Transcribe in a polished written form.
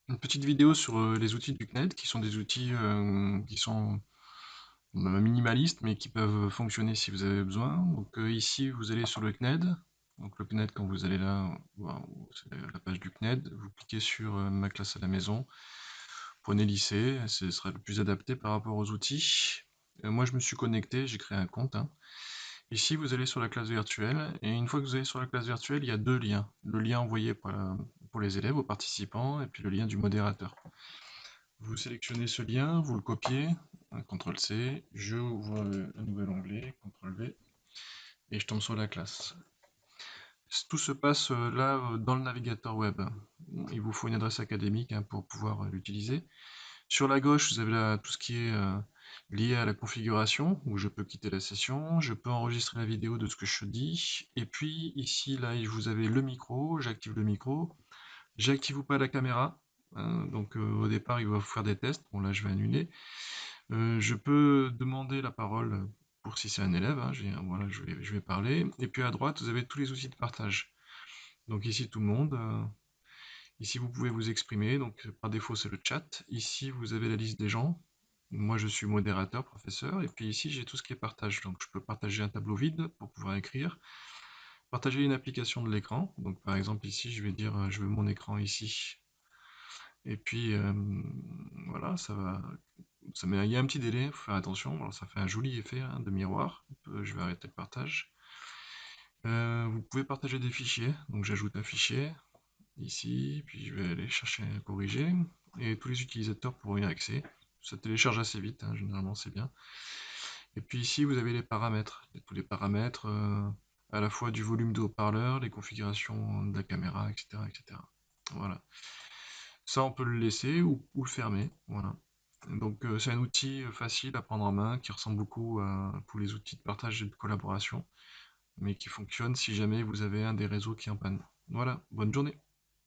Une petite vidéo sur les outils du CNED, qui sont des outils qui sont minimalistes, mais qui peuvent fonctionner si vous avez besoin. Donc ici, vous allez sur le CNED. Donc le CNED, quand vous allez là, voilà, c'est la page du CNED, vous cliquez sur ma classe à la maison, prenez lycée, ce sera le plus adapté par rapport aux outils. Moi, je me suis connecté, j'ai créé un compte, hein. Ici, vous allez sur la classe virtuelle, et une fois que vous allez sur la classe virtuelle, il y a deux liens. Le lien envoyé pour les élèves, aux participants, et puis le lien du modérateur. Vous sélectionnez ce lien, vous le copiez, CTRL-C, je ouvre un nouvel onglet, CTRL-V, et je tombe sur la classe. Tout se passe là dans le navigateur web. Il vous faut une adresse académique, hein, pour pouvoir l'utiliser. Sur la gauche, vous avez là tout ce qui est lié à la configuration, où je peux quitter la session, je peux enregistrer la vidéo de ce que je dis, et puis ici, là, vous avez le micro, j'active le micro, j'active ou pas la caméra, hein. Donc au départ, il va vous faire des tests, bon là je vais annuler. Je peux demander la parole pour si c'est un élève, hein, voilà, je vais parler, et puis à droite, vous avez tous les outils de partage. Donc ici, tout le monde. Ici, vous pouvez vous exprimer, donc par défaut, c'est le chat. Ici, vous avez la liste des gens. Moi, je suis modérateur, professeur, et puis ici, j'ai tout ce qui est partage. Donc, je peux partager un tableau vide pour pouvoir écrire, partager une application de l'écran. Donc, par exemple, ici, je vais dire, je veux mon écran ici. Et puis, voilà, il y a un petit délai, il faut faire attention. Alors, ça fait un joli effet, hein, de miroir. Je vais arrêter le partage. Vous pouvez partager des fichiers. Donc, j'ajoute un fichier ici, puis je vais aller chercher corriger, et tous les utilisateurs pourront y avoir accès. Ça télécharge assez vite, hein, généralement c'est bien. Et puis ici vous avez les paramètres, tous les paramètres à la fois du volume de haut-parleur, les configurations de la caméra, etc. etc. Voilà. Ça on peut le laisser ou le fermer, voilà. Donc c'est un outil facile à prendre en main, qui ressemble beaucoup à tous les outils de partage et de collaboration, mais qui fonctionne si jamais vous avez un des réseaux qui est en panne. Voilà, bonne journée.